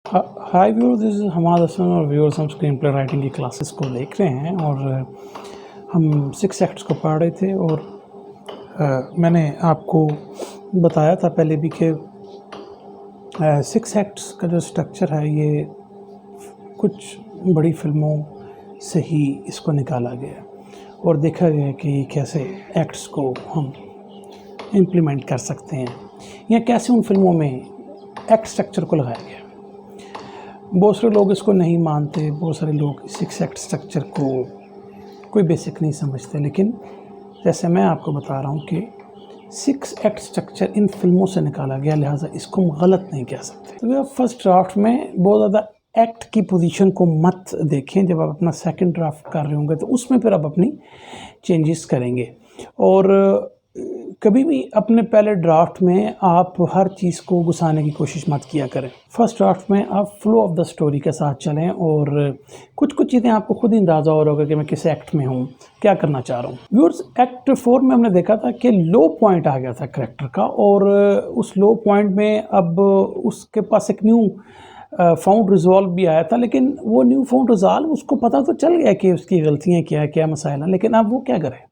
Hi viewers, this is Hamad Hasan और viewers हम screenplay writing की क्लासेस को देख रहे हैं और हम 6 एक्ट्स को पढ़ रहे थे और मैंने आपको बताया था पहले भी कि 6 एक्ट्स का जो स्ट्रक्चर है ये कुछ बड़ी फिल्मों से ही इसको निकाला गया और देखा गया कि कैसे एक्ट्स को हम इम्प्लीमेंट कर सकते हैं या कैसे उन फिल्मों में एक्ट स्ट्रक्चर को लगाया गया। बहुत सारे लोग इसको नहीं मानते, बहुत सारे लोग 6 एक्ट स्ट्रक्चर को कोई बेसिक नहीं समझते, लेकिन जैसे मैं आपको बता रहा हूँ कि 6 एक्ट स्ट्रक्चर इन फिल्मों से निकाला गया, लिहाजा इसको हम गलत नहीं कह सकते। तो आप फर्स्ट ड्राफ्ट में बहुत ज़्यादा एक्ट की पोजीशन को मत देखें। जब आप अपना सेकंड ड्राफ्ट कर रहे होंगे तो उसमें फिर आप अपनी चेंजेस करेंगे। और कभी भी अपने पहले ड्राफ्ट में आप हर चीज़ को घुसाने की कोशिश मत किया करें। फर्स्ट ड्राफ्ट में आप फ्लो ऑफ द स्टोरी के साथ चलें और कुछ चीज़ें आपको खुद ही अंदाज़ा हो रहा होगा कि मैं किस एक्ट में हूँ, क्या करना चाह रहा हूँ। व्यूअर्स, एक्ट 4 में हमने देखा था कि लो पॉइंट आ गया था कैरेक्टर का और उस लो पॉइंट में अब उसके पास एक न्यू फाउंड रिजॉल्व भी आया था, लेकिन वो न्यू फाउंड रिजॉल्व उसको पता तो चल गया कि उसकी गलतियाँ क्या है, क्या मसाइल हैं, लेकिन अब वो क्या करे।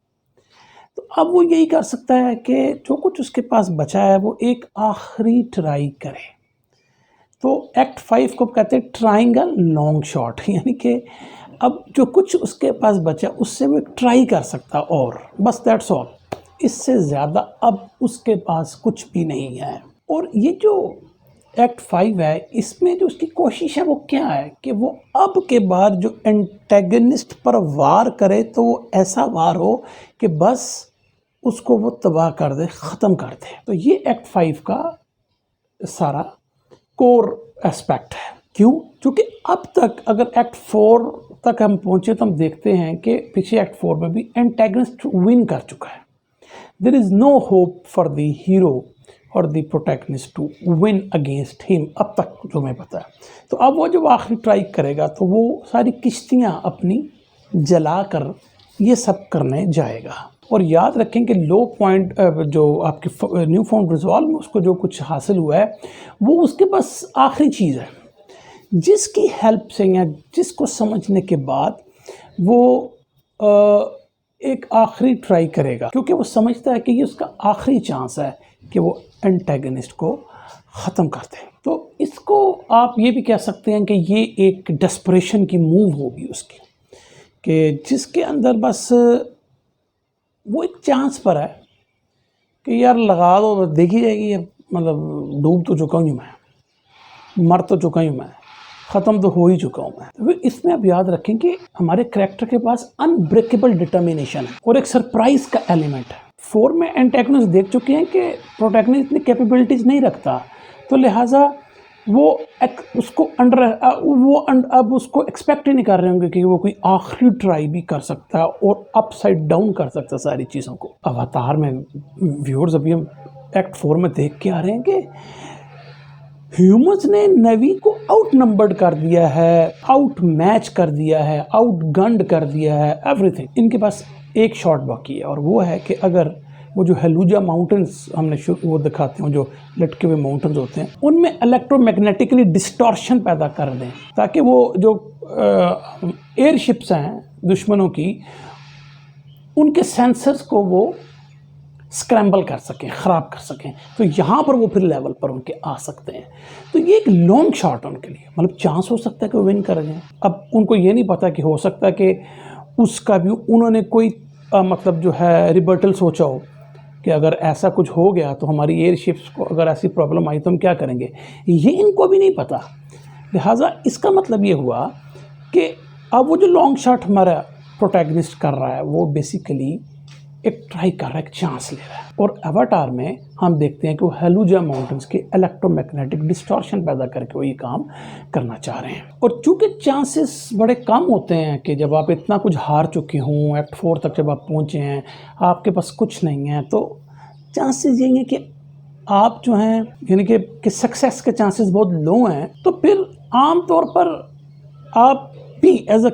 तो अब वो यही कर सकता है कि जो कुछ उसके पास बचा है वो एक आखिरी ट्राई करे। तो एक्ट 5 को कहते हैं ट्राइंग अ लॉन्ग शॉट, यानी कि अब जो कुछ उसके पास बचा उससे वो एक ट्राई कर सकता और बस, दैट्स ऑल। इससे ज़्यादा अब उसके पास कुछ भी नहीं है। और ये जो एक्ट 5 है, इसमें जो उसकी कोशिश है वो क्या है कि वो अब के बाद जो एंटेगनिस्ट पर वार करे तो वो ऐसा वार हो कि बस उसको वो तबाह कर दे, ख़त्म कर दे। तो ये एक्ट 5 का सारा कोर एस्पेक्ट है। क्यों? क्योंकि अब तक अगर एक्ट 4 तक हम पहुँचे तो हम देखते हैं कि पिछले एक्ट 4 में भी एंटेगनिस्ट विन कर चुका है। There is no hope for the hero और the protagonist to win against him, अब तक जो मैं पता है। तो अब वो जब आखिरी ट्राई करेगा तो वो सारी किश्तियाँ अपनी जला कर ये सब करने जाएगा। और याद रखें कि लो पॉइंट जो आपके न्यू फाउंड रिजॉल्व में उसको जो कुछ हासिल हुआ है वो उसके पास आखिरी चीज़ है जिसकी हेल्प से या जिसको समझने के बाद वो एक आखिरी ट्राई करेगा, क्योंकि वो समझता है कि ये उसका आखिरी चांस है कि वो एंटेगनिस्ट को ख़त्म कर दे। तो इसको आप ये भी कह सकते हैं कि ये एक डेस्परेशन की मूव होगी उसकी, कि जिसके अंदर बस वो एक चांस पर है कि यार लगा दो, देखी जाएगी, मतलब डूब तो चुका हूँ मैं, मर तो चुका हूँ मैं, ख़त्म तो हो ही चुका हूँ मैं। तो इसमें आप याद रखें कि हमारे कैरेक्टर के पास अनब्रेकेबल डिटर्मिनेशन है और एक सरप्राइज का एलिमेंट है। 4 में एंटेगनिस्ट देख चुके हैं कि प्रोटैगनिस्ट इतनी कैपेबिलिटीज़ नहीं रखता, तो लिहाजा वो उसको अब उसको एक्सपेक्ट ही नहीं कर रहे होंगे कि वो कोई आखिरी ट्राई भी कर सकता है और अपसाइड डाउन कर सकता है सारी चीज़ों को। अवतार में व्यूअर्स अभी हम एक्ट 4 में देख के आ रहे हैं कि ह्यूमंस ने नेवी को आउट नंबर्ड कर दिया है, आउट मैच कर दिया है, आउट गन्ड कर दिया है, एवरीथिंग। इनके पास एक शॉट बाकी है और वो है कि अगर वो जो हेलुजा माउंटेन्स हमने वो दिखाते हैं, जो लटके हुए माउंटेन्स होते हैं, उनमें इलेक्ट्रोमैग्नेटिकली डिस्टॉर्शन पैदा कर दें ताकि वो जो एयरशिप्स हैं दुश्मनों की, उनके सेंसर्स को वो स्क्रैम्बल कर सकें, ख़राब कर सकें, तो यहाँ पर वो फिर लेवल पर उनके आ सकते हैं। तो ये एक लॉन्ग शॉट उनके लिए, मतलब चांस हो सकता है कि वो विन कर जाएं। अब उनको ये नहीं पता कि हो सकता है कि उसका भी उन्होंने कोई मतलब जो है रिबर्टल सोचा हो कि अगर ऐसा कुछ हो गया तो हमारी एयरशिप्स को अगर ऐसी प्रॉब्लम आई तो हम क्या करेंगे, ये इनको भी नहीं पता। लिहाजा इसका मतलब ये हुआ कि अब वो जो लॉन्ग शॉट हमारा प्रोटैगनिस्ट कर रहा है वो बेसिकली एक ट्राई कर रहा है, एक चांस ले रहा है। और अवतार में हम देखते हैं कि वो हेलुजा माउंटेन्स के इलेक्ट्रोमैग्नेटिक डिस्टॉर्शन पैदा करके वो ये काम करना चाह रहे हैं। और चूंकि चांसेस बड़े कम होते हैं कि जब आप इतना कुछ हार चुके हों, एक्ट 4 तक जब आप पहुँचे हैं, आपके पास कुछ नहीं है, तो चांसेस यही हैं कि आप जो हैं यानी कि सक्सेस के चांसेस बहुत लो हैं। तो फिर आम तौर पर आप भी एज अ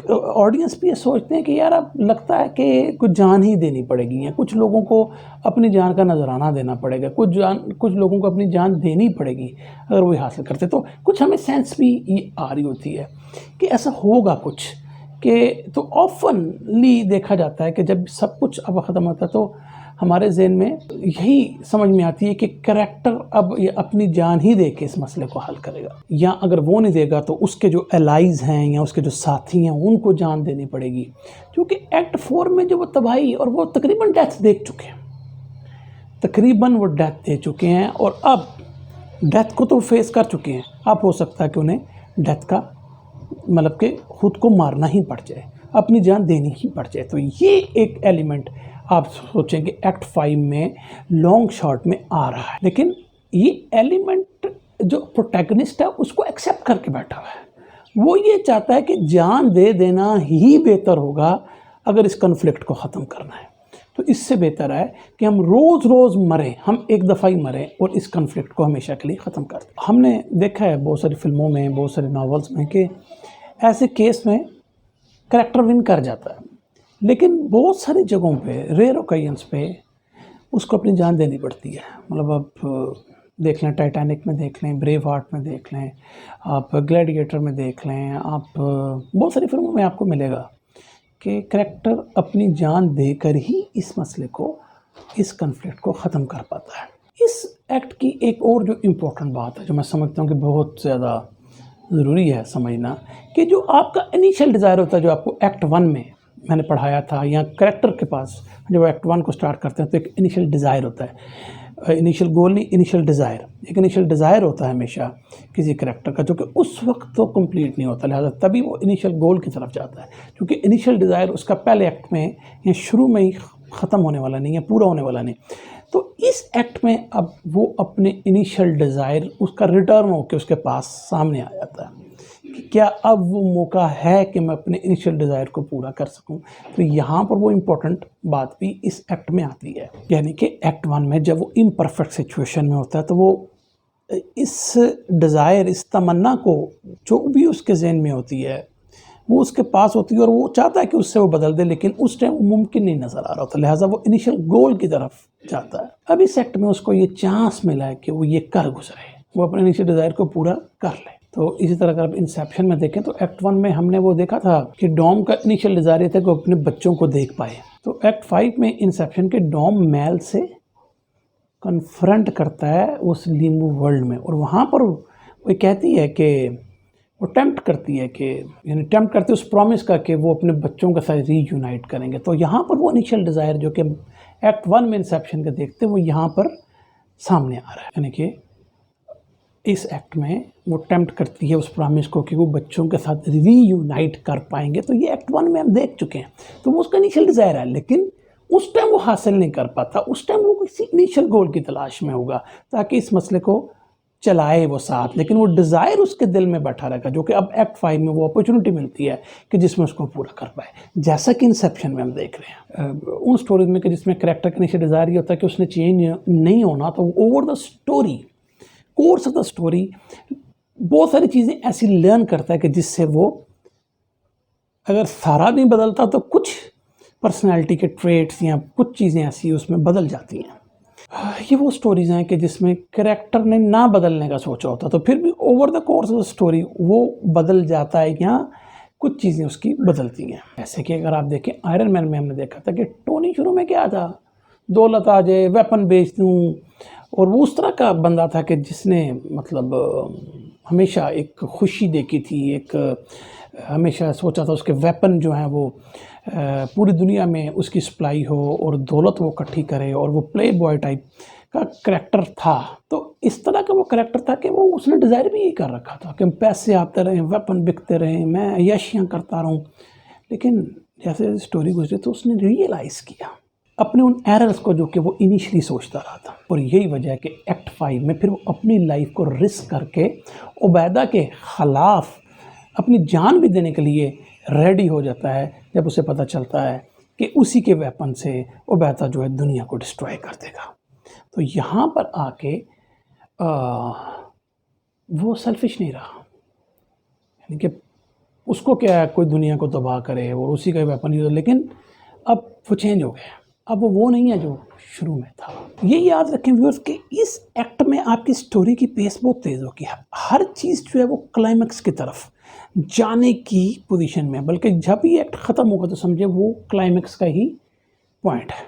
ऑडियंस भी ये सोचते हैं कि यार अब लगता है कि कुछ जान ही देनी पड़ेगी, या कुछ लोगों को अपनी जान का नजराना देना पड़ेगा, कुछ लोगों को अपनी जान देनी पड़ेगी अगर वो हासिल करते। तो कुछ हमें सेंस भी ये आ रही होती है कि ऐसा होगा कुछ, कि तो ऑफनली देखा जाता है कि जब सब कुछ अब ख़त्म होता है तो हमारे जहन में यही समझ में आती है कि करैक्टर अब ये अपनी जान ही दे के इस मसले को हल करेगा, या अगर वो नहीं देगा तो उसके जो एलाइज हैं या उसके जो साथी हैं उनको जान देनी पड़ेगी। क्योंकि एक्ट 4 में जो वो तबाही, और वो तकरीबन डेथ देख चुके हैं, तकरीबन वो डेथ दे चुके हैं, और अब डेथ को तो फेस कर चुके हैं। अब हो सकता है कि उन्हें डेथ का मतलब कि खुद को मारना ही पड़ जाए, अपनी जान देनी ही पड़ जाए। तो ये एक एलिमेंट आप सोचेंगे एक्ट 5 में लॉन्ग शॉट में आ रहा है, लेकिन ये एलिमेंट जो प्रोटैगनिस्ट है उसको एक्सेप्ट करके बैठा हुआ है। वो ये चाहता है कि जान दे देना ही बेहतर होगा अगर इस कन्फ्लिक्ट को ख़त्म करना है। तो इससे बेहतर है कि हम रोज़ रोज़ मरें, हम एक दफ़ा ही मरें और इस कन्फ्लिक्ट को हमेशा के लिए ख़त्म कर दें। हमने देखा है बहुत सारी फिल्मों में, बहुत सारे नावल्स में कि ऐसे केस में करैक्टर विन कर जाता है, लेकिन बहुत सारी जगहों पे, रेयर ओकेजन्स पे उसको अपनी जान देनी पड़ती है। मतलब आप देख लें, टाइटैनिक में देख लें, ब्रेव हार्ट में देख लें, आप ग्लैडिएटर में देख लें, आप बहुत सारी फिल्मों में आपको मिलेगा कि करैक्टर अपनी जान देकर ही इस मसले को, इस कन्फ्लिक्ट को ख़त्म कर पाता है। इस एक्ट की एक और जो इम्पोर्टेंट बात है, जो मैं समझता हूँ कि बहुत ज़्यादा ज़रूरी है समझना, कि जो आपका इनिशियल डिज़ायर होता है, जो आपको एक्ट 1 में मैंने पढ़ाया था, या करैक्टर के पास जब एक्ट 1 को स्टार्ट करते हैं तो एक इनिशियल डिज़ायर होता है, इनिशियल गोल नहीं, इनिशियल डिज़ायर। एक इनिशियल डिज़ायर होता है हमेशा किसी करैक्टर का, जो कि उस वक्त तो कंप्लीट नहीं होता, लिहाजा तभी वो इनिशियल गोल की तरफ जाता है। क्योंकि इनिशियल डिज़ायर उसका पहले एक्ट में या शुरू में ही ख़त्म होने वाला नहीं है, पूरा होने वाला नहीं। तो इस एक्ट में अब वो अपने इनिशियल डिज़ायर, उसका रिटर्न होकर उसके पास सामने आ जाता है कि क्या अब वो मौका है कि मैं अपने इनिशियल डिज़ायर को पूरा कर सकूं। तो यहाँ पर वो इम्पोर्टेंट बात भी इस एक्ट में आती है, यानी कि एक्ट 1 में जब वो इम्परफेक्ट सिचुएशन में होता है तो वो इस डिज़ायर, इस तमन्ना को जो भी उसके जहन में होती है वो उसके पास होती है, और वो चाहता है कि उससे वो बदल दे, लेकिन उस टाइम वो मुमकिन नहीं नज़र आ रहा होता, लिहाजा वो इनिशियल गोल की तरफ जाता है। अब इस एक्ट में उसको ये चांस मिला है कि वो ये कर गुजरे, वो अपने इनिशियल डिज़ायर को पूरा कर ले। तो इसी तरह अगर आप इंसेप्शन में देखें तो एक्ट 1 में हमने वो देखा था कि डॉम का इनिशियल डिज़ायर था कि वो अपने बच्चों को देख पाए। तो एक्ट 5 में इंसेप्शन के डॉम मैल से कन्फ्रंट करता है उस लीम्बू वर्ल्ड में, और वहाँ पर वो कहती है कि वो टेम्प्ट करती है कि, यानी टेम्प्ट करती है उस प्रॉमिस का कि वो अपने बच्चों के साथ रीयूनाइट करेंगे। तो यहाँ पर वो इनिशियल डिज़ायर जो कि एक्ट 1 में इंसेप्शन का देखते हैं वो यहाँ पर सामने आ रहा है, यानी कि इस एक्ट में वो टेम्प्ट करती है उस प्रॉमिस को कि वो बच्चों के साथ रीयूनाइट कर पाएंगे। तो ये एक्ट 1 में हम देख चुके हैं, तो वो उसका इनिशियल डिज़ायर है, लेकिन उस टाइम वो हासिल नहीं कर पाता। उस टाइम वो किसी इनिशियल गोल की तलाश में होगा ताकि इस मसले को चलाए वो साथ, लेकिन वो डिज़ायर उसके दिल में बैठा रहेगा, जो कि अब एक्ट 5 में वो अपॉर्चुनिटी मिलती है कि जिसमें उसको पूरा कर पाए। जैसा कि इंसेप्शन में हम देख रहे हैं उन स्टोरीज में कि जिसमें करैक्टर का इनिशियल डिज़ायर ये होता है कि उसने चेंज नहीं होना, तो over the story, course of the story बहुत सारी चीज़ें ऐसी लर्न करता है कि जिससे वो, अगर सारा नहीं बदलता तो कुछ पर्सनैलिटी के ट्रेट्स या कुछ चीज़ें ऐसी उसमें बदल जाती हैं। ये वो स्टोरीज़ हैं कि जिसमें करैक्टर ने ना बदलने का सोचा होता, तो फिर भी over the course of story वो बदल जाता है, या कुछ चीज़ें उसकी बदलती हैं। जैसे कि अगर आप देखें आयरन मैन में हमने देखा था कि टोनी शुरू में क्या था, दौलत आ जाए, वेपन बेच दूँ, और वो उस तरह का बंदा था कि जिसने मतलब हमेशा एक खुशी देखी थी, एक हमेशा सोचा था उसके वेपन जो हैं वो पूरी दुनिया में उसकी सप्लाई हो और दौलत वो इकट्ठी करे, और वो प्ले बॉय टाइप का करैक्टर था। तो इस तरह का वो करैक्टर था कि वो उसने डिज़ायर भी यही कर रखा था कि पैसे आते रहें, वेपन बिकते रहें, मैं यशियाँ करता रहूँ। लेकिन जैसे स्टोरी गुजरी तो उसने रियलाइज़ किया अपने उन एरर्स को जो कि वो इनिशियली सोचता रहा था, और यही वजह है कि एक्ट 5 में फिर वो अपनी लाइफ को रिस्क करके उबैदा के ख़िलाफ़ अपनी जान भी देने के लिए रेडी हो जाता है, जब उसे पता चलता है कि उसी के वेपन से उबैदा जो है दुनिया को डिस्ट्रॉय कर देगा। तो यहाँ पर आके वो सेल्फिश नहीं रहा, यानी कि उसको क्या है, कोई दुनिया को तबाह करे और उसी का वेपन यूज़, लेकिन अब वो चेंज हो गया। अब वो नहीं है जो शुरू में था। ये याद रखें व्यूअर्स कि इस एक्ट में आपकी स्टोरी की पेस बहुत तेज़ होगी। हर चीज़ जो है वो क्लाइमैक्स की तरफ जाने की पोजीशन में, बल्कि जब ही एक्ट ख़त्म होगा तो समझे वो क्लाइमैक्स का ही पॉइंट है।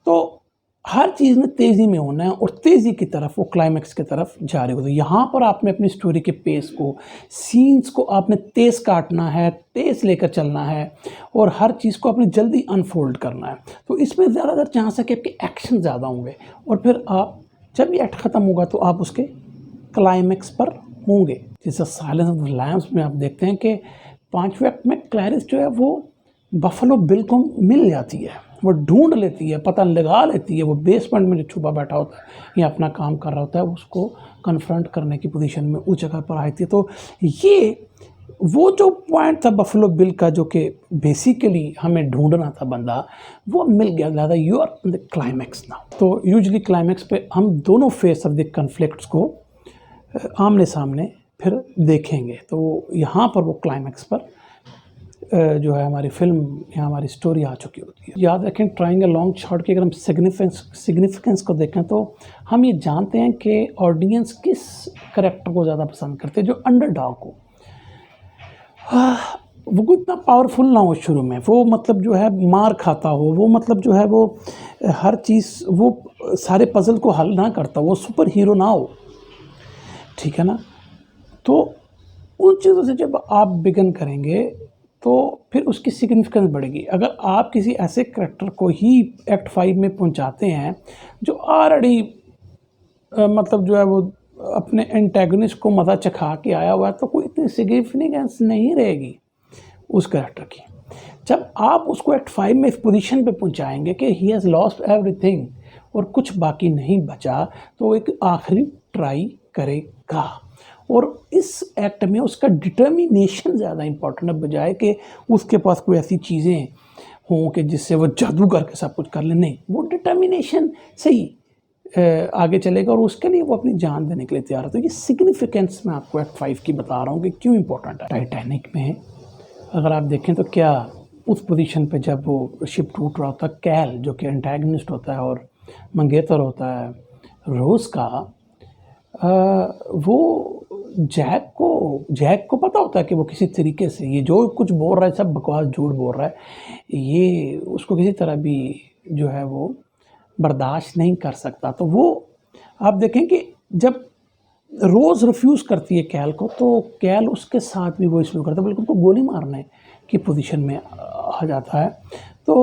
तो हर चीज़ में तेज़ी में होना है और तेज़ी की तरफ, वो क्लाइमैक्स की तरफ जा रही हो। तो यहाँ पर आपने अपनी स्टोरी के पेस को, सीन्स को आपने तेज़ काटना है, तेज़ लेकर चलना है और हर चीज़ को आपने जल्दी अनफोल्ड करना है। तो इसमें ज़्यादातर चांस है कि आपके एक्शन ज़्यादा होंगे और फिर आप जब ये एक्ट ख़त्म होगा तो आप उसके क्लाइमैक्स पर होंगे। जैसे साइलेंस ऑफ द लैम्स में आप देखते हैं कि 5वें एक्ट में क्लैरिस जो है वो बफलो बिल को मिल जाती है, वो ढूंढ लेती है, पता लगा लेती है, वो बेसमेंट में जो छुपा बैठा होता है या अपना काम कर रहा होता है, उसको कन्फ्रंट करने की पोजीशन में उस जगह पर आई थी। तो ये वो जो पॉइंट था बफलो बिल का, जो कि बेसिकली हमें ढूंढना था बंदा, वो मिल गया। ज़्यादा you are in the climax now. तो यूजली क्लाइमैक्स पे हम दोनों फेस ऑफ द कन्फ्लिक्ट्स को आमने सामने फिर देखेंगे। तो यहाँ पर वो क्लाइमैक्स पर जो है हमारी फिल्म या हमारी स्टोरी आ चुकी होती है। याद रखें, ट्राइंग अ लॉन्ग शॉट की अगर हम सिग्निफिकेंस को देखें तो हम ये जानते हैं कि ऑडियंस किस करेक्टर को ज़्यादा पसंद करते हैं, जो अंडरडॉग को। वो कोई इतना पावरफुल ना हो शुरू में, वो मतलब जो है मार खाता हो, वो मतलब जो है वो हर चीज़, वो सारे पजल को हल ना करता, वो सुपर हीरो ना हो, ठीक है ना। तो उन चीज़ों से जब आप बिगिन करेंगे तो फिर उसकी सिग्निफिकेंस बढ़ेगी। अगर आप किसी ऐसे करैक्टर को ही एक्ट 5 में पहुंचाते हैं जो ऑलरेडी मतलब जो है वो अपने एंटेगनिस्ट को मज़ा चखा के आया हुआ है, तो कोई इतनी सिग्निफिकेंस नहीं रहेगी उस करैक्टर की। जब आप उसको एक्ट 5 में इस पोजीशन पे पहुंचाएंगे कि ही हैज़ लॉस्ट एवरीथिंग और कुछ बाकी नहीं बचा, तो एक आखिरी ट्राई करेगा। और इस एक्ट में उसका डिटर्मिनेशन ज़्यादा इंपॉर्टेंट है, बजाय कि उसके पास कोई ऐसी चीज़ें हों कि जिससे वो जादू करके सब कुछ कर ले। नहीं, वो डिटर्मिनेशन से ही आगे चलेगा और उसके लिए वो अपनी जान देने के लिए तैयार है। तो ये सिग्निफिकेंस मैं आपको एक्ट 5 की बता रहा हूँ कि क्यों इंपॉर्टेंट है। टाइटैनिक में अगर आप देखें तो क्या उस पोजीशन पे जब वो शिप टूट रहा होता है, कैल जो कि एंटागनिस्ट होता है और मंगेतर होता है रोज़ का, वो जैक को पता होता है कि वो किसी तरीके से ये जो कुछ बोल रहा है सब बकवास झूठ बोल रहा है, ये उसको किसी तरह भी जो है वो बर्दाश्त नहीं कर सकता। तो वो आप देखें कि जब रोज़ रिफ्यूज़ करती है कैल को, तो कैल उसके साथ भी वो इसलिए करता है, बल्कि उनको गोली मारने की पोजीशन में आ जाता है। तो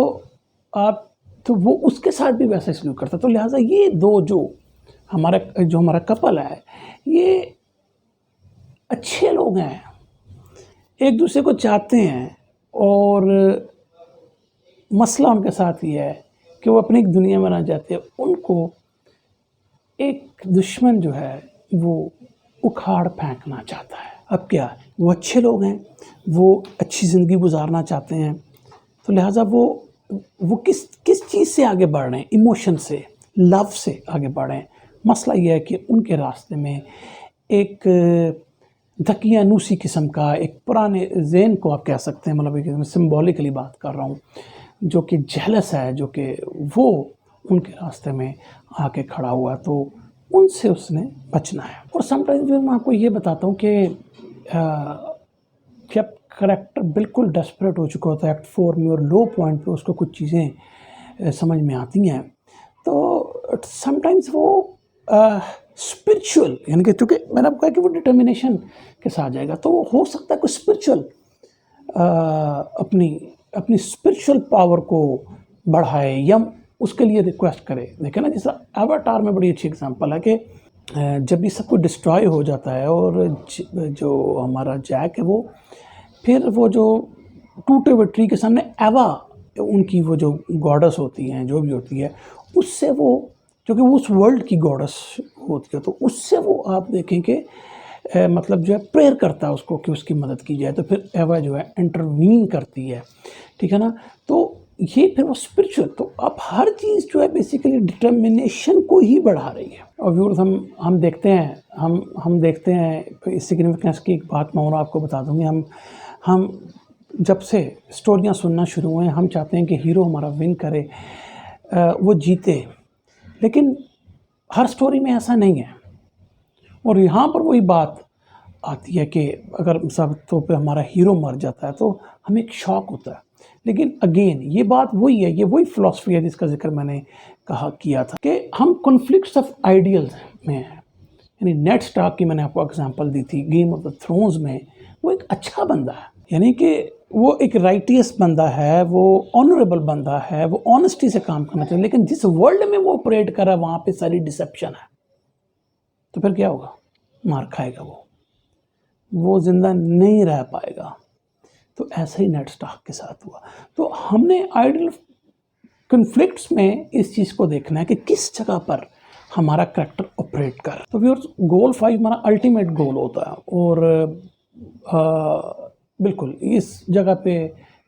वो उसके साथ भी वैसा इसलिए करता है। तो लिहाजा ये दो जो हमारा कपल है, ये अच्छे लोग हैं, एक दूसरे को चाहते हैं और मसला उनके साथ ये है कि वो अपनी एक दुनिया में ना चाहते, उनको एक दुश्मन जो है वो उखाड़ फेंकना चाहता है। अब क्या, वो अच्छे लोग हैं, वो अच्छी ज़िंदगी गुजारना चाहते हैं, तो लिहाजा वो किस चीज़ से आगे बढ़ रहे हैं, इमोशन से, लव से आगे बढ़ रहे हैं। मसला ये है कि उनके रास्ते में एक दकियानूसी किस्म का, एक पुराने ज़हन को आप कह सकते हैं, मतलब एक सिम्बॉलिकली बात कर रहा हूँ, जो कि जेलस है, जो कि वो उनके रास्ते में आके खड़ा हुआ, तो उनसे उसने बचना है। और समटाइम्स मैं आपको ये बताता हूँ कि जब करैक्टर बिल्कुल डेस्परेट हो चुका होता है एक्ट 4 में और लो पॉइंट पे उसको कुछ चीज़ें समझ में आती हैं, तो समटाइम्स वो स्पिरिचुअल, यानी कि चूँकि मैंने आपको कहा कि वो डिटर्मिनेशन के साथ जाएगा, तो हो सकता है कोई स्पिरिचुअल अपनी स्पिरिचुअल पावर को बढ़ाए या उसके लिए रिक्वेस्ट करे। देखें ना, जैसा एवाटार में बड़ी अच्छी एग्जांपल है कि जब ये सब कुछ डिस्ट्रॉय हो जाता है और जो हमारा जैक है, वो फिर वो जो टूटे हुए ट्री के सामने एवा, उनकी वो जो गॉडेस होती हैं, जो भी होती है, उससे वो, जो कि उस वर्ल्ड की गॉडेस होती है, तो उससे वो आप देखें कि मतलब जो है प्रेयर करता है उसको कि उसकी मदद की जाए, तो फिर एवा जो है इंटरवीन करती है, ठीक है ना। तो ये फिर वो स्पिरिचुअल, तो अब हर चीज़ जो है बेसिकली डिटर्मिनेशन को ही बढ़ा रही है। और व्यूअर्स, हम देखते हैं, हम देखते हैं इस सिग्निफिकेंस की एक बात मैं और आपको बता दूंगी। हम जब से स्टोरियाँ सुनना शुरू हुए हम चाहते हैं कि हीरो हमारा विन करे, वो जीते, लेकिन हर स्टोरी में ऐसा नहीं है। और यहाँ पर वही बात आती है कि अगर सब तो पे हमारा हीरो मर जाता है तो हमें एक शॉक होता है। लेकिन अगेन ये बात वही है, ये वही फ़िलॉसफ़ी है जिसका ज़िक्र मैंने किया था कि हम कॉन्फ्लिक्ट्स ऑफ आइडियल्स में हैं। यानी नेड स्टार्क की मैंने आपको एग्जांपल दी थी, गेम ऑफ द थ्रोन्स में वो एक अच्छा बंदा है, यानी कि वो एक राइटियस बंदा है, वो ऑनरेबल बंदा है, वो ऑनेस्टी से काम करना चाहिए, लेकिन जिस वर्ल्ड में वो ऑपरेट कर रहा है वहाँ पे सारी डिसेप्शन है। तो फिर क्या होगा? मार खाएगा, वो ज़िंदा नहीं रह पाएगा। तो ऐसा ही नेड स्टार्क के साथ हुआ। तो हमने आइडियल कॉन्फ्लिक्ट्स में इस चीज़ को देखना है कि किस जगह पर हमारा करैक्टर ऑपरेट कर। तो व्यूअर्स, गोल 5 हमारा अल्टीमेट गोल होता है और बिल्कुल इस जगह पे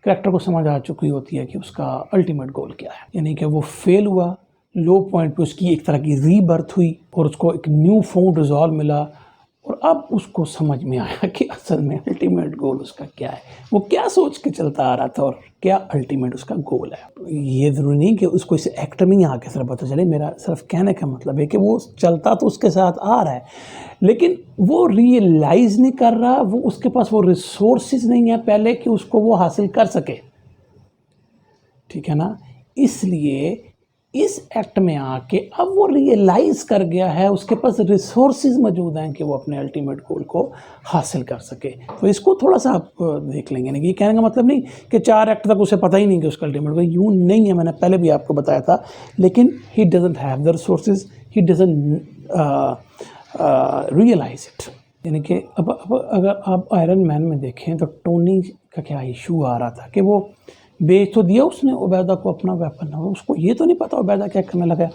करैक्टर को समझ आ चुकी होती है कि उसका अल्टीमेट गोल क्या है। यानी कि वो फेल हुआ, लो पॉइंट पे उसकी एक तरह की रीबर्थ हुई और उसको एक न्यू फाउंड रिजॉल्व मिला और अब उसको समझ में आया कि असल में अल्टीमेट गोल उसका क्या है, वो क्या सोच के चलता आ रहा था और क्या अल्टीमेट उसका गोल है। ये ज़रूरी नहीं कि उसको इस एक्ट में ही आके सिर्फ पता चले, मेरा सिर्फ कहने का मतलब है कि वो चलता तो उसके साथ आ रहा है, लेकिन वो रियलाइज़ नहीं कर रहा, वो उसके पास वो रिसोर्सेज नहीं है पहले कि उसको वो हासिल कर सके, ठीक है ना। इसलिए इस एक्ट में आके अब वो रियलाइज़ कर गया है, उसके पास रिसोर्सेज मौजूद हैं कि वो अपने अल्टीमेट गोल को हासिल कर सके। तो इसको थोड़ा सा आप देख लेंगे ना, ये कहने का मतलब नहीं कि 4 एक्ट तक उसे पता ही नहीं कि उसका अल्टीमेट गोल, यूँ नहीं है, मैंने पहले भी आपको बताया था। लेकिन he doesn't have the resources, he doesn't realise it. यानी कि अब अगर आप आयरन मैन में देखें तो टोनी का क्या इशू आ रहा था कि वो बेच तो दिया उसने उबैदा को अपना वेपन, उसको ये तो नहीं पता उबैदा क्या करने लगा।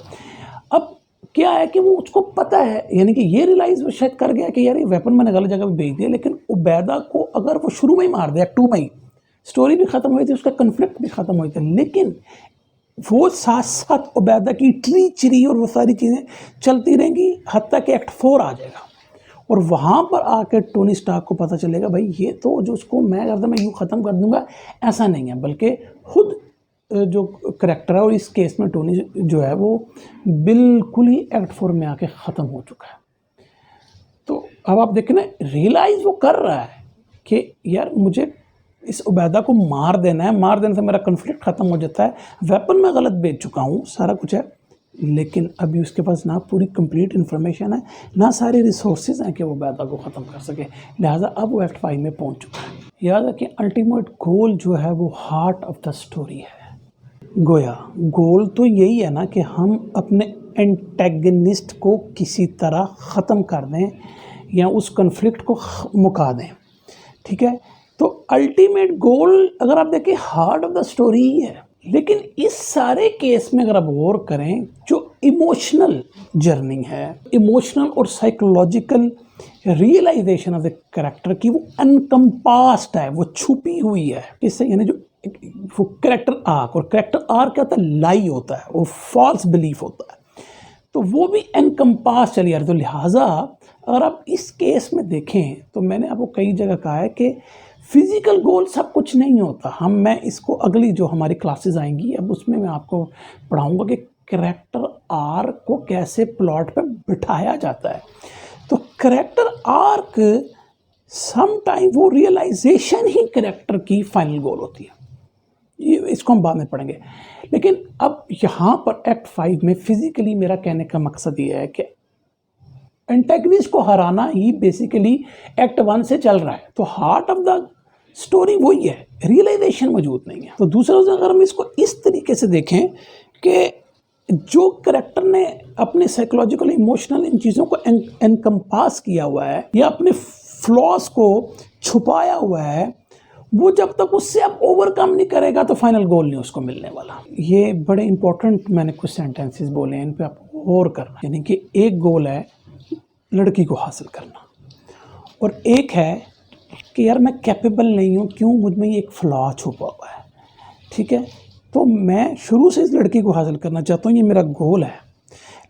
अब क्या है कि वो उसको पता है, यानी कि ये रियलाइज़ वो शायद कर गया कि यार ये वेपन मैंने गलत जगह पे बेच दिया, लेकिन उबैदा को अगर वो शुरू में ही मार दिया, 2 में ही स्टोरी भी ख़त्म हुई थी, उसका कन्फ्लिक्ट भी ख़त्म हुई थी, लेकिन वो साथ साथ उबैदा की ट्रीचरी और वो सारी चीज़ें चलती रहेंगी हत्ता कि एक्ट 4 आ जाएगा और वहाँ पर आकर टोनी स्टार्क को पता चलेगा भाई ये तो जो उसको मैं करता मैं यूँ ख़त्म कर दूँगा, ऐसा नहीं है, बल्कि खुद जो करैक्टर है और इस केस में टोनी जो है वो बिल्कुल ही एक्ट 4 में आके ख़त्म हो चुका है। तो अब आप देखें ना, रियलाइज़ वो कर रहा है कि यार मुझे इस उबैदा को मार देना है, मार देने से मेरा कन्फ्लिक्ट ख़त्म हो जाता है, वेपन मैं गलत बेच चुका हूँ, सारा कुछ है, लेकिन अभी उसके पास ना पूरी कंप्लीट इन्फॉर्मेशन है, ना सारे रिसोर्सेज हैं कि वो उबैदा को ख़त्म कर सके, लिहाजा अब वो एक्ट 5 में पहुँच चुका है। याद रखिए, अल्टीमेट गोल जो है वो हार्ट ऑफ द स्टोरी है। गोया गोल तो यही है ना कि हम अपने एंटेगनिस्ट को किसी तरह ख़त्म कर दें या उस कन्फ्लिक्ट को मुका दें, ठीक है। तो अल्टीमेट गोल अगर आप देखें हार्ट ऑफ द स्टोरी ही है, लेकिन इस सारे केस में अगर आप गौर करें, जो इमोशनल जर्नी है, इमोशनल और psychological realisation of the character की, वो अनकम्पास्ड है, वो छुपी हुई है। इससे यानी जो वो कैरेक्टर आर्क, और कैरेक्टर आर्क क्या होता है? लाई होता है, वो फॉल्स बिलीफ होता है, तो वो भी एनकम्पास चली आ रही। तो लिहाजा अगर आप इस केस में देखें तो मैंने आपको कई जगह कहा है कि फिजिकल गोल सब कुछ नहीं होता। मैं इसको अगली जो हमारी क्लासेस आएंगी अब उसमें मैं आपको पढ़ाऊंगा कि कैरेक्टर आर्क को कैसे प्लॉट पे बिठाया जाता है। तो कैरेक्टर आर्क सम टाइम वो रियलाइजेशन ही कैरेक्टर की फाइनल गोल होती है, ये इसको हम बाद में पढ़ेंगे। लेकिन अब यहाँ पर एक्ट 5 में फिजिकली मेरा कहने का मकसद ये है कि एंटेगनिस्ट को हराना ही बेसिकली एक्ट 1 से चल रहा है, तो हार्ट ऑफ द स्टोरी वही है, रियलाइजेशन मौजूद नहीं है। तो दूसरा अगर हम इसको इस तरीके से देखें कि जो करेक्टर ने अपने साइकोलॉजिकल इमोशनल इन चीज़ों को एनकम्पास किया हुआ है या अपने फ्लॉस को छुपाया हुआ है, वो जब तक उससे आप ओवरकम नहीं करेगा तो फाइनल गोल नहीं उसको मिलने वाला। ये बड़े इंपॉर्टेंट मैंने कुछ सेंटेंसेस बोले हैं, इन पे आपको गौर करना। यानी कि एक गोल है लड़की को हासिल करना और एक है कि यार मैं कैपेबल नहीं हूँ, क्यों, मुझ में एक फ्लॉ छुपा हुआ है, ठीक है। तो मैं शुरू से इस लड़की को हासिल करना चाहता हूँ, ये मेरा गोल है,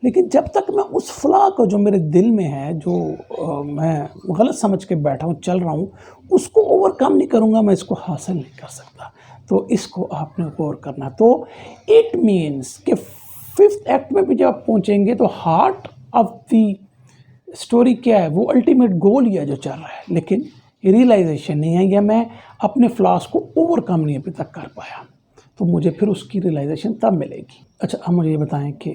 लेकिन जब तक मैं उस फ्लॉ को जो मेरे दिल में है, जो मैं गलत समझ के बैठा हूँ, चल रहा हूँ, उसको ओवरकम नहीं करूँगा, मैं इसको हासिल नहीं कर सकता। तो इसको आपने ओवर करना। तो इट मीन्स कि 5th एक्ट में भी जब आप पहुँचेंगे तो हार्ट ऑफ द स्टोरी क्या है, वो अल्टीमेट गोल ही है जो चल रहा है, लेकिन रियलाइजेशन नहीं है, या मैं अपने फ्लॉस को ओवरकम नहीं अभी तक कर पाया। तो मुझे फिर उसकी रियलाइजेशन तब मिलेगी। अच्छा, अब मुझे ये बताएं कि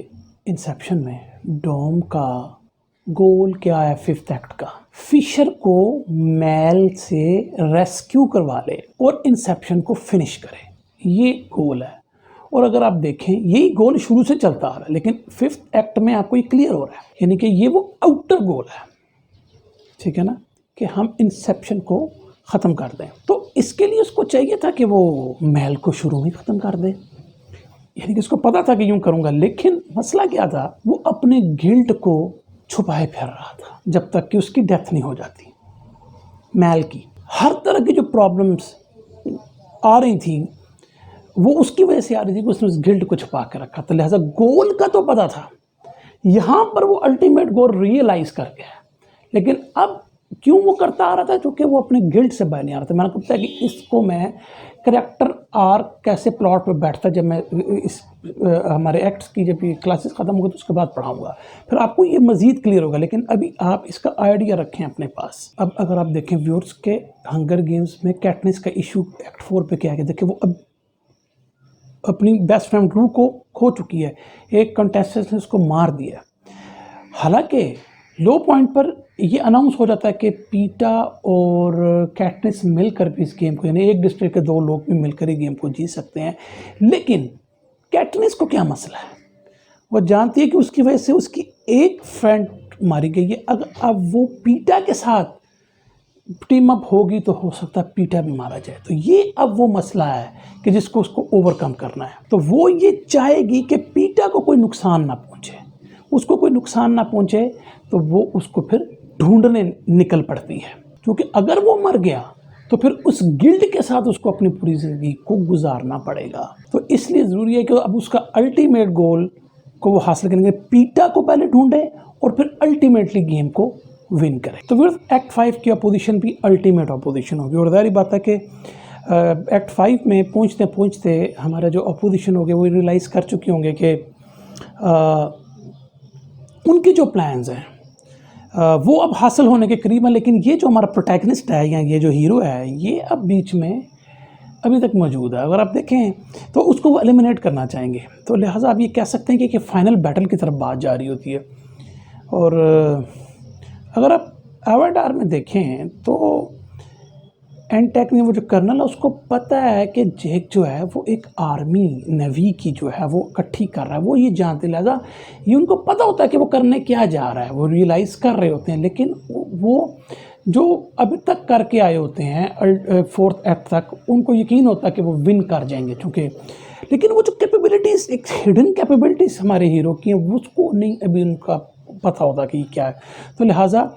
इंसेप्शन में डॉम का गोल क्या है 5th एक्ट का? फिशर को मैल से रेस्क्यू करवा ले और इंसेप्शन को फिनिश करे, ये गोल है। और अगर आप देखें यही गोल शुरू से चलता आ रहा है, लेकिन 5th एक्ट में आपको ये क्लियर हो रहा है, यानी कि ये वो आउटर गोल है, ठीक है ना, कि हम इंसेप्शन को ख़त्म कर दें। तो इसके लिए उसको चाहिए था कि वो महल को शुरू में ख़त्म कर दे, यानी कि उसको पता था कि यूँ करूँगा, लेकिन मसला क्या था, वो अपने गिल्ट को छुपाए फिर रहा था जब तक कि उसकी डेथ नहीं हो जाती। महल की हर तरह की जो प्रॉब्लम्स आ रही थी वो उसकी वजह से आ रही थी कि उसने उस गिल्ट को छुपा के रखा था। लिहाजा गोल का तो पता था, यहाँ पर वो अल्टीमेट गोल रियलाइज़ कर गया, लेकिन अब क्यों वो करता आ रहा था? क्योंकि वो अपने गिल्ट से बाहर नहीं आ रहा था। मैंने कहा कि इसको मैं करैक्टर आर्क कैसे प्लॉट पे बैठता, जब मैं इस हमारे एक्ट्स की जब ये क्लासेस ख़त्म होगी तो उसके बाद पढ़ाऊँगा, फिर आपको ये मज़ीद क्लियर होगा। लेकिन अभी आप इसका आइडिया रखें अपने पास। अब अगर आप देखें व्यूअर्स के हंगर गेम्स में कैटनिस का इशू एक्ट 4 पे क्या है, देखिए वो अब अपनी बेस्ट फ्रेंड रू को खो चुकी है, एक कंटेस्टेंट ने उसको मार दिया। हालांकि लो पॉइंट पर ये अनाउंस हो जाता है कि पीटा और कैटनिस मिलकर भी इस गेम को, यानी एक डिस्ट्रिक्ट के 2 लोग भी मिलकर ही गेम को जीत सकते हैं। लेकिन कैटनिस को क्या मसला है? वो जानती है कि उसकी वजह से उसकी एक फ्रेंड मारी गई है। अगर अब वो पीटा के साथ टीम अप होगी तो हो सकता है पीटा भी मारा जाए। तो ये अब वो मसला है कि जिसको उसको ओवरकम करना है। तो वो ये चाहेगी कि पीटा को कोई नुकसान ना पहुंचे, उसको कोई नुकसान ना पहुंचे, तो वो उसको फिर ढूंढने निकल पड़ती है, क्योंकि अगर वो मर गया तो फिर उस गिल्ड के साथ उसको अपनी पूरी ज़िंदगी को गुजारना पड़ेगा। तो इसलिए ज़रूरी है कि अब उसका अल्टीमेट गोल को वो हासिल करेंगे, पीटा को पहले ढूंढे और फिर अल्टीमेटली गेम को विन करें। तो फिर एक्ट 5 की अपोजिशन भी अल्टीमेट अपोजिशन होगी। और ज़ाहिर बात है कि एक्ट 5 में पहुंचते पहुंचते हमारा जो अपोजिशन होंगे वो रियलाइज़ कर चुके होंगे कि उनके जो प्लान्स हैं वो अब हासिल होने के करीब हैं, लेकिन ये जो हमारा प्रोटैगनिस्ट है या ये जो हीरो है, ये अब बीच में अभी तक मौजूद है। अगर आप देखें तो उसको वो एलिमिनेट करना चाहेंगे, तो लिहाजा आप ये कह सकते हैं कि फाइनल बैटल की तरफ बात जा रही होती है। और अगर आप एवाटार में देखें तो एंटेक में वो जो कर्नल है उसको पता है कि जेक जो है वो एक आर्मी नेवी की जो है वो इकट्ठी कर रहा है, वो ये जानते, लिहाजा ये उनको पता होता है कि वो करने क्या जा रहा है, वो रियलाइज़ कर रहे होते हैं। लेकिन वो जो अभी तक करके आए होते हैं 4th एक्ट तक, उनको यकीन होता है कि वो विन कर जाएंगे, चूँकि लेकिन वो जो कैपेबिलिटीज़, एक हिडन कैपेबिलिटीज़ हमारे हीरो की हैं, उसको नहीं अभी उनका पता होता कि क्या है। तो लिहाजा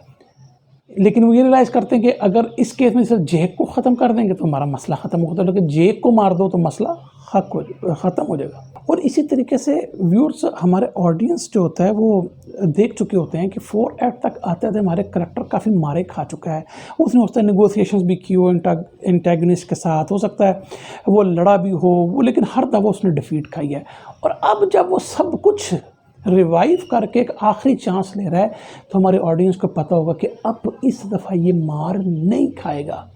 लेकिन वो ये रियलाइज़ करते हैं कि अगर इस केस में सिर्फ जेक को ख़त्म कर देंगे तो हमारा मसला ख़त्म होता है, लेकिन जेक को मार दो तो मसला ख़त्म हो जाएगा। और इसी तरीके से व्यूअर्स, हमारे ऑडियंस जो होता है वो देख चुके होते हैं कि 4 एक्ट तक आते थे हमारे करैक्टर काफ़ी मारे खा चुका है। उसने होता है नेगोशिएशंस भी की हो एंटेगनिस्ट के साथ, हो सकता है वो लड़ा भी हो वो, लेकिन हर दफ़ा उसने डिफीट खाई है। और अब जब वो सब कुछ रिवाइव करके एक आखिरी चांस ले रहा है तो हमारे ऑडियंस को पता होगा कि अब इस दफ़ा ये मार नहीं खाएगा,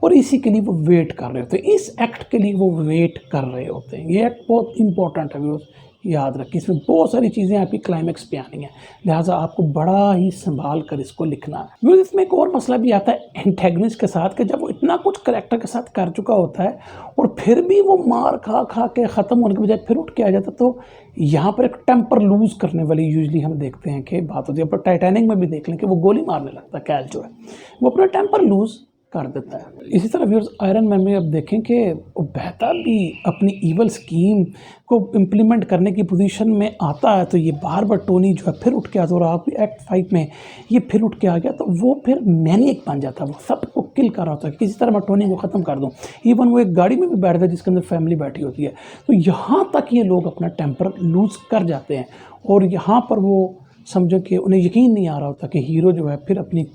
और इसी के लिए वो वेट कर रहे होते हैं, इस एक्ट के लिए वो वेट कर रहे होते हैं। ये एक्ट बहुत इंपॉर्टेंट है व्यूअर्स, याद रखिए, इसमें बहुत सारी चीज़ें आपकी क्लाइमैक्स पे आनी है, लिहाजा आपको बड़ा ही संभाल कर इसको लिखना है। व्यूअर्स, इसमें एक और मसला भी आता है एंटेगनिस्ट के साथ कि जब वो इतना कुछ करैक्टर के साथ कर चुका होता है और फिर भी वो मार खा खा के ख़त्म होने के बजाय फिर उठ के आ जाता, तो यहाँ पर एक टेम्पर लूज़ करने वाली यूजली हम देखते हैं कि बात होती है। पर टाइटैनिक में भी देख लें कि वो गोली मारने लगता है, कैल जो है वो अपना टेम्पर लूज़ कर देता है। इसी तरह व्यूअर्स, आयरन मैन में अब देखें कि वो बेहतर भी अपनी ईवल स्कीम को इम्प्लीमेंट करने की पोजीशन में आता है, तो ये बार बार टोनी जो है फिर उठ के आता, और आप एक्ट 5 में ये फिर उठ के आ गया, तो वो फिर मैनिएक बन जाता है, वो सबको किल कर रहा होता है, किसी तरह मैं टोनी को ख़त्म कर दूं। इवन वो एक गाड़ी में भी बैठता है जिसके अंदर फैमिली बैठी होती है। तो यहाँ तक ये लोग अपना टेम्पर लूज़ कर जाते हैं और यहाँ पर वो समझो कि उन्हें यकीन नहीं आ रहा होता कि हीरो जो है फिर अपनी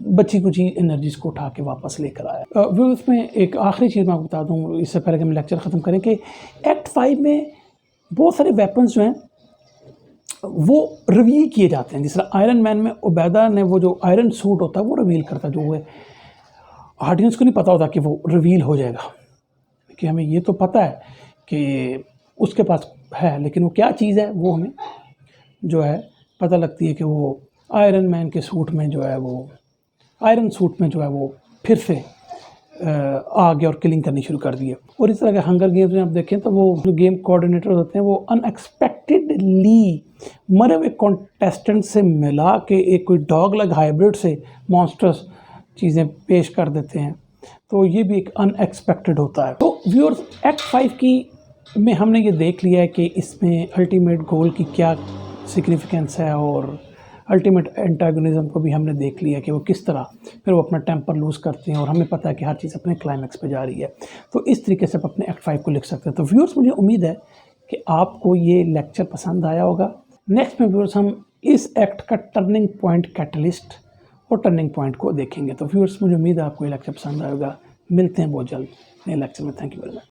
बची कुछ एनर्जीज़ को उठा के वापस लेकर आया। वो उसमें एक आखिरी चीज़ मैं आपको बता दूँ इससे पहले कि हम लेक्चर ख़त्म करें कि एक्ट 5 में बहुत सारे वेपन्स जो हैं वो रिवील किए जाते हैं। जिस तरह आयरन मैन में उबैदा ने वो जो आयरन सूट होता है वो रिवील करता है, जो है ऑडियंस को नहीं पता होता कि वो रिवील हो जाएगा, कि हमें ये तो पता है कि उसके पास है, लेकिन वो क्या चीज़ है वो हमें जो है पता लगती है कि वो आयरन मैन के सूट में जो है वो आयरन सूट में जो है वो फिर से आ गया और किलिंग करनी शुरू कर दी है। और इस तरह के हंगर गेम्स में आप देखें तो वो जो गेम कोऑर्डिनेटर होते हैं वो अनएक्सपेक्टेडली मरे हुए कॉन्टेस्टेंट से मिला के एक कोई डॉग लग हाइब्रिड से मॉन्स्टर्स चीज़ें पेश कर देते हैं, तो ये भी एक अनएक्सपेक्टेड होता है। तो व्यूअर्स, एक्ट 5 की में हमने ये देख लिया है कि इसमें अल्टीमेट गोल की क्या सिग्निफिकेंस है और अल्टीमेट एंटागोनिज्म को भी हमने देख लिया कि वो किस तरह फिर वो अपना टेम्पर लूज़ करते हैं और हमें पता है कि हर चीज़ अपने क्लाइमैक्स पे जा रही है। तो इस तरीके से आप अपने एक्ट 5 को लिख सकते हैं। तो व्यूअर्स, मुझे उम्मीद है कि आपको ये लेक्चर पसंद आया होगा। नेक्स्ट में व्यूअर्स हम इस एक्ट का टर्निंग पॉइंट, कैटलिस्ट और टर्निंग पॉइंट को देखेंगे। तो व्यूअर्स, मुझे उम्मीद है आपको ये लेक्चर पसंद आएगा। मिलते हैं बहुत जल्द नए लेक्चर में। Thank you very much.